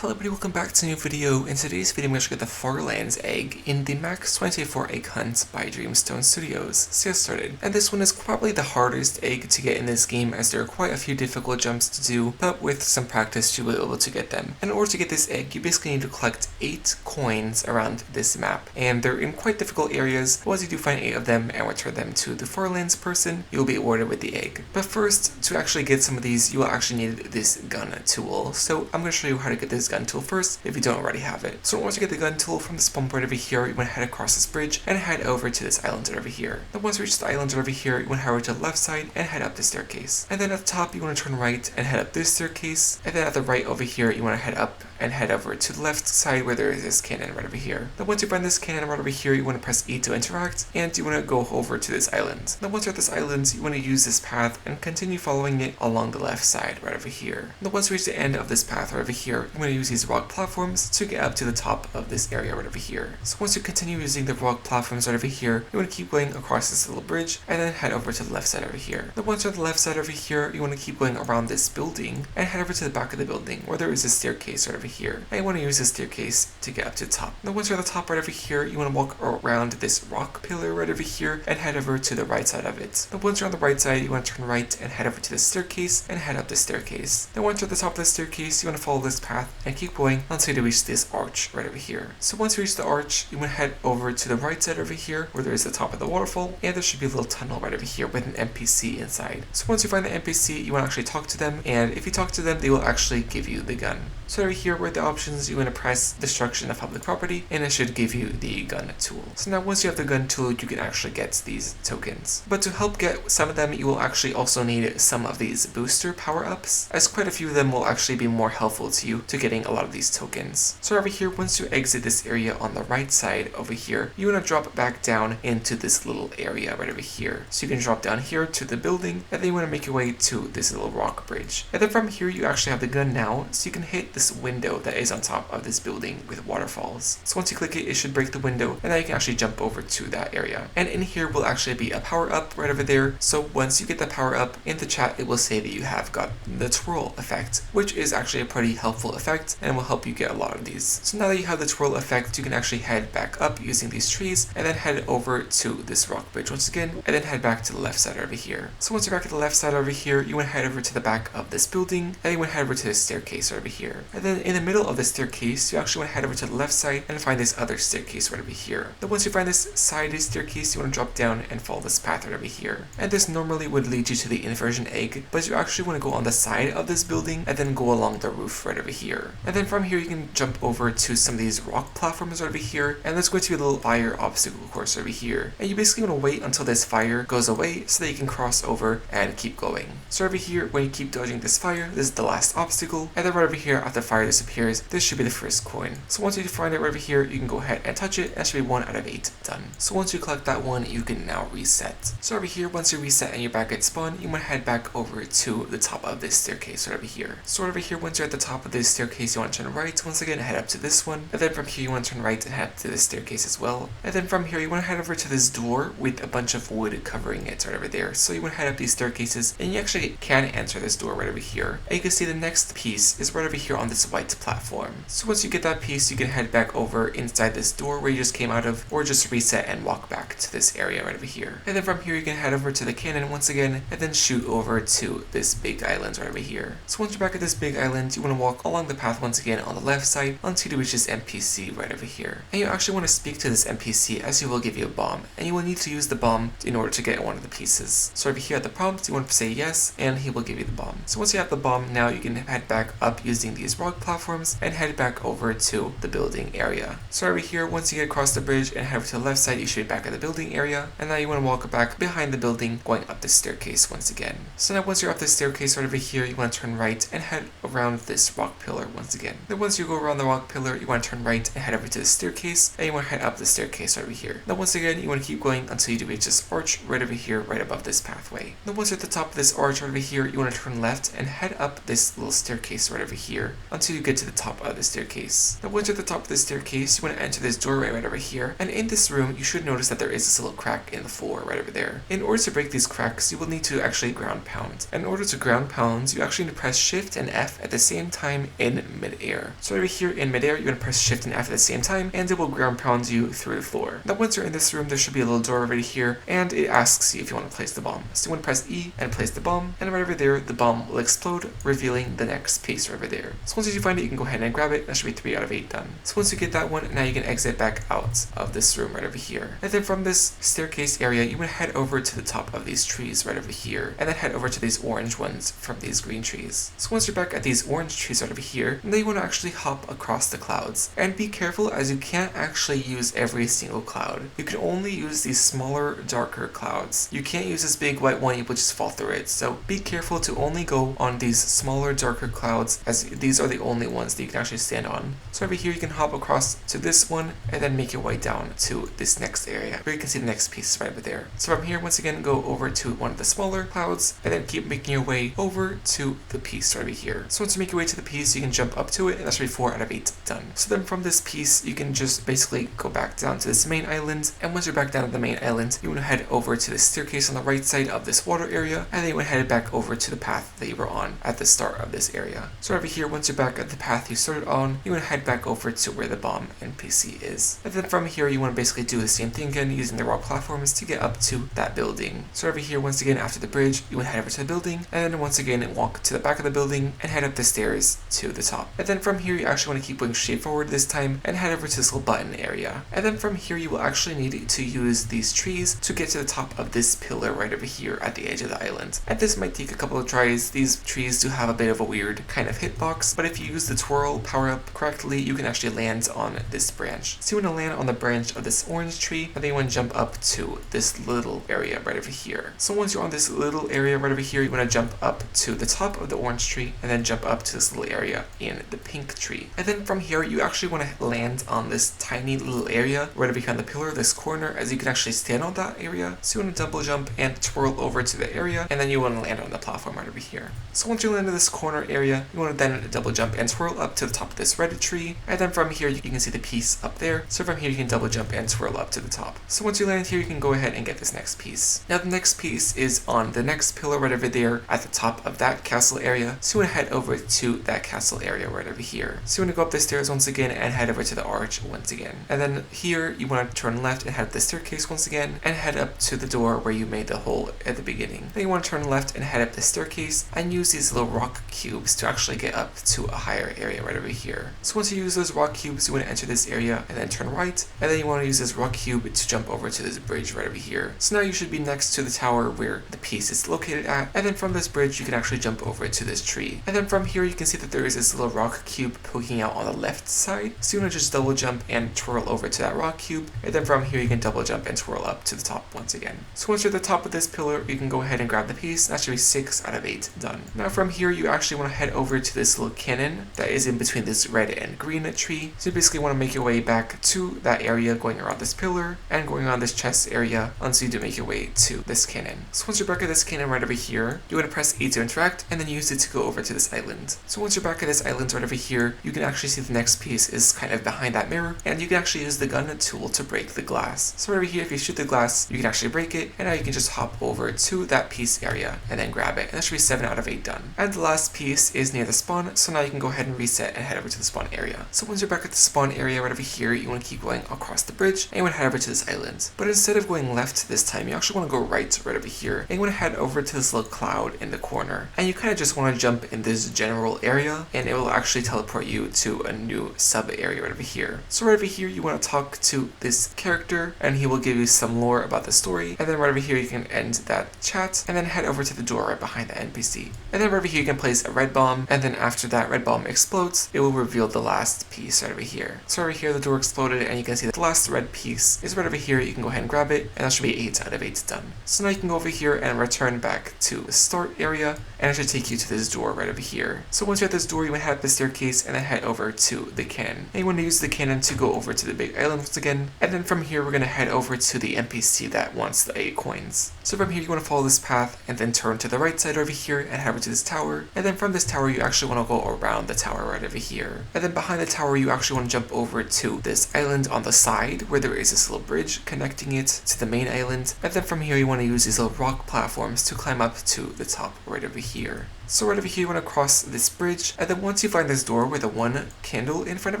Hello everybody, welcome back to a new video. In today's video I'm going to get the Farlands egg in the Max 24 egg hunt by Dreamstone Studios. So get started. And this one is probably the hardest egg to get in this game as there are quite a few difficult jumps to do, but with some practice you will be able to get them. And in order to get this egg, you basically need to collect 8 coins around this map. And they're in quite difficult areas, but once you do find 8 of them and return them to the Farlands person, you'll be awarded with the egg. But first, to actually get some of these, you will actually need this gun tool. So I'm going to show you how to get this gun tool first if you don't already have it. So once you get the gun tool from the spawn point over here, you want to head across this bridge and head over to this island over here. Then once you reach the island over here, you want to head over to the left side and head up the staircase. And then at the top you want to turn right and head up this staircase. And then at the right over here you want to head up and head over to the left side where there is this cannon right over here. Then once you find this cannon right over here, you want to press E to interact and you want to go over to this island. Then once you're at this island, you want to use this path and continue following it along the left side right over here. Then once you reach the end of this path right over here, you want to use these rock platforms to get up to the top of this area right over here. So once you continue using the rock platforms right over here, you want to keep going across this little bridge and then head over to the left side over here. Then once you're at the left side over here, you want to keep going around this building and head over to the back of the building where there is a staircase right over here. And you want to use this staircase to get up to the top. Then once you're at the top right over here, you want to walk around this rock pillar right over here and head over to the right side of it. Then once you're on the right side, you want to turn right and head over to the staircase and head up the staircase. Then once you're at the top of the staircase, you want to follow this path and keep going until you reach this arch right over here. So once you reach the arch, you want to head over to the right side over here where there is the top of the waterfall, and there should be a little tunnel right over here with an NPC inside. So once you find the NPC, you want to actually talk to them, and if you talk to them, they will actually give you the gun. So over here where the options, you want to press destruction of public property and it should give you the gun tool. So now once you have the gun tool, you can actually get these tokens. But to help get some of them, you will actually also need some of these booster power-ups, as quite a few of them will actually be more helpful to you to getting a lot of these tokens. So over here, once you exit this area on the right side over here, you want to drop back down into this little area right over here. So you can drop down here to the building and then you want to make your way to this little rock bridge. And then from here, you actually have the gun now, so you can hit this window that is on top of this building with waterfalls. So once you click it, it should break the window and then you can actually jump over to that area. And in here will actually be a power up right over there. So once you get the power up in the chat, it will say that you have got the twirl effect, which is actually a pretty helpful effect and will help you get a lot of these. So now that you have the twirl effect, you can actually head back up using these trees and then head over to this rock bridge once again and then head back to the left side over here. So once you're back at the left side over here, you want to head over to the back of this building and you want to head over to the staircase over here. And then in the middle of the staircase, you actually want to head over to the left side and find this other staircase right over here. Then once you find this side staircase, you want to drop down and follow this path right over here. And this normally would lead you to the inversion egg, but you actually want to go on the side of this building and then go along the roof right over here. And then from here, you can jump over to some of these rock platforms right over here, and there's going to be a little fire obstacle course over here. And you basically want to wait until this fire goes away so that you can cross over and keep going. So over here, when you keep dodging this fire, this is the last obstacle, and then right over here after the fire disappears, this should be the first coin. So once you find it right over here, you can go ahead and touch it. That should be 1 out of 8 done. So once you collect that one, you can now reset. So over here, once you reset and you're back at spawn, you want to head back over to the top of this staircase right over here. So over here, once you're at the top of this staircase, you want to turn right once again and head up to this one. And then from here, you want to turn right and head to this staircase as well. And then from here, you want to head over to this door with a bunch of wood covering it right over there. So you want to head up these staircases and you actually can enter this door right over here. And you can see the next piece is right over here on this white platform. So once you get that piece, you can head back over inside this door where you just came out of, or just reset and walk back to this area right over here. And then from here, you can head over to the cannon once again and then shoot over to this big island right over here. So once you're back at this big island, you want to walk along the path once again on the left side until you reach this NPC right over here. And you actually want to speak to this NPC as he will give you a bomb, and you will need to use the bomb in order to get one of the pieces. So over here at the prompt, you want to say yes and he will give you the bomb. So once you have the bomb, now you can head back up using these rock platforms and head back over to the building area. So over here, once you get across the bridge and head over to the left side, you should be back at the building area, and now you want to walk back behind the building going up the staircase once again. So now once you're up the staircase right over here, you want to turn right and head around this rock pillar once again. Then once you go around the rock pillar, you want to turn right and head over to the staircase, and you want to head up the staircase over here. Then once again, you want to keep going until you reach this arch right over here, right above this pathway. Then once you're at the top of this arch right over here, you want to turn left and head up this little staircase right over here until you get to the top of the staircase. Then once you're at the top of the staircase, you want to enter this doorway right over here, and in this room, you should notice that there is this little crack in the floor right over there. In order to break these cracks, you will need to actually ground pound. And in order to ground pound, you actually need to press Shift and F at the same time in mid-air. So over here in mid-air, you're going to press shift and F at the same time, and it will ground pound you through the floor. Now once you're in this room, there should be a little door right here, and it asks you if you want to place the bomb. So you want to press E and place the bomb, and right over there, the bomb will explode, revealing the next piece right over there. So once you find it, you can go ahead and grab it. That should be 3 out of 8 done. So once you get that one, now you can exit back out of this room right over here. And then from this staircase area, you want to head over to the top of these trees right over here, and then head over to these orange ones from these green trees. So once you're back at these orange trees right over here, then you want to actually hop across the clouds. And be careful, as you can't actually use every single cloud. You can only use these smaller, darker clouds. You can't use this big white one, you will just fall through it. So be careful to only go on these smaller, darker clouds, as these are the only ones that you can actually stand on. So over here you can hop across to this one, and then make your way down to this next area, where you can see the next piece right over there. So from here, once again, go over to one of the smaller clouds, and then keep making your way over to the piece right over here. So once you make your way to the piece, you can jump up to it, and that should be 4 out of 8 done. So then from this piece, you can just basically go back down to this main island, and once you're back down to the main island, you want to head over to the staircase on the right side of this water area, and then you want to head back over to the path that you were on at the start of this area. So over here, once you're back at the path you started on, you want to head back over to where the bomb NPC is. And then from here, you want to basically do the same thing again, using the rock platforms to get up to that building. So over here, once again, after the bridge, you want to head over to the building, and then once again, walk to the back of the building and head up the stairs to the top. And then from here, you actually want to keep going straight forward this time and head over to this little button area. And then from here, you will actually need to use these trees to get to the top of this pillar right over here at the edge of the island. And this might take a couple of tries. These trees do have a bit of a weird kind of hitbox, but if you use the twirl power up correctly, you can actually land on this branch. So you want to land on the branch of this orange tree, and then you want to jump up to this little area right over here. So once you're on this little area right over here, you want to jump up to the top of the orange tree, and then jump up to this little area in the pink tree. And then from here, you actually want to land on this tiny little area right behind the pillar, this corner, as you can actually stand on that area. So you want to double jump and twirl over to the area, and then you want to land on the platform right over here. So once you land in this corner area, you want to then double jump and twirl up to the top of this red tree, and then from here you can see the piece up there. So from here you can double jump and twirl up to the top. So once you land here, you can go ahead and get this next piece. Now the next piece is on the next pillar right over there at the top of that castle area. So you want to head over to that castle area right over here. So you want to go up the stairs once again and head over to the arch once again. And then here you want to turn left and head up the staircase once again and head up to the door where you made the hole at the beginning. Then you want to turn left and head up the staircase and use these little rock cubes to actually get up to a higher area right over here. So once you use those rock cubes, you want to enter this area and then turn right, and then you want to use this rock cube to jump over to this bridge right over here. So now you should be next to the tower where the piece is located at, and then from this bridge you can actually jump over to this tree. And then from here you can see that there is this little rock cube poking out on the left side. So you want to just double jump and twirl over to that rock cube, and then from here you can double jump and twirl up to the top once again. So once you're at the top of this pillar, you can go ahead and grab the piece. That should be 6 out of 8 done. Now from here you actually want to head over to this little cannon that is in between this red and green tree. So you basically want to make your way back to that area, going around this pillar and going on this chest area until you do make your way to this cannon. So once you're back at this cannon right over here, you want to press A to interact and then use it to go over to this island. So once you're back at this island right over here, you can actually see the next piece is kind of behind that mirror, and you can actually use the gun tool to break the glass. So right over here, if you shoot the glass, you can actually break it, and now you can just hop over to that piece area and then grab it, and that should be 7 out of 8 done. And the last piece is near the spawn, so now you can go ahead and reset and head over to the spawn area. So once you're back at the spawn area right over here, you want to keep going across the bridge, and you want to head over to this island. But instead of going left this time, you actually want to go right over here, and you want to head over to this little cloud in the corner, and you kind of just want to jump in this general area, and it will actually teleport you to a new sub area right over here. So right over here, you want to talk to this character, and he will give you some lore about the story, and then right over here you can end that chat, and then head over to the door right behind the NPC. And then right over here you can place a red bomb, and then after that red bomb explodes, it will reveal the last piece right over here. So over here the door exploded, and you can see that the last red piece is right over here. You can go ahead and grab it, and that should be 8 out of 8 done. So now you can go over here and return back to the start area, and it should take you to this door right over here. So once you're at this door, you want to head up the staircase and then head over to the cannon. And you want to use the cannon to go over to the big island once again, and then from here we're going to head over to the NPC that wants the 8 coins. So from here you want to follow this path and then turn to the right side over here and head over to this tower, and then from this tower you actually want to go around the tower right over here. And then behind the tower you actually want to jump over to this island on the side where there is this little bridge connecting it to the main island, and then from here you want to use these little rock platforms to climb up to the top right over here. So right over here, you want to cross this bridge, and then once you find this door with the one candle in front of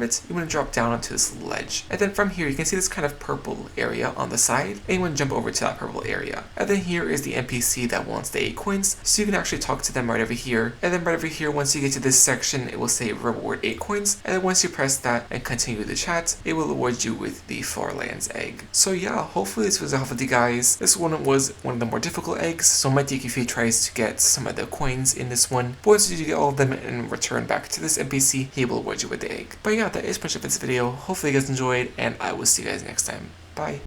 it, you want to drop down onto this ledge. And then from here, you can see this kind of purple area on the side, and you want to jump over to that purple area. And then here is the NPC that wants the 8 coins, so you can actually talk to them right over here. And then right over here, once you get to this section, it will say reward 8 coins, and then once you press that and continue the chat, it will reward you with the Farlands egg. So yeah, hopefully this was helpful to you guys. This one was one of the more difficult eggs, so it might take you a few tries to get some of the coins in this one. But once you get all of them and return back to this NPC, he will reward you with the egg. But yeah, that is pretty much it for this video. Hopefully you guys enjoyed, and I will see you guys next time. Bye.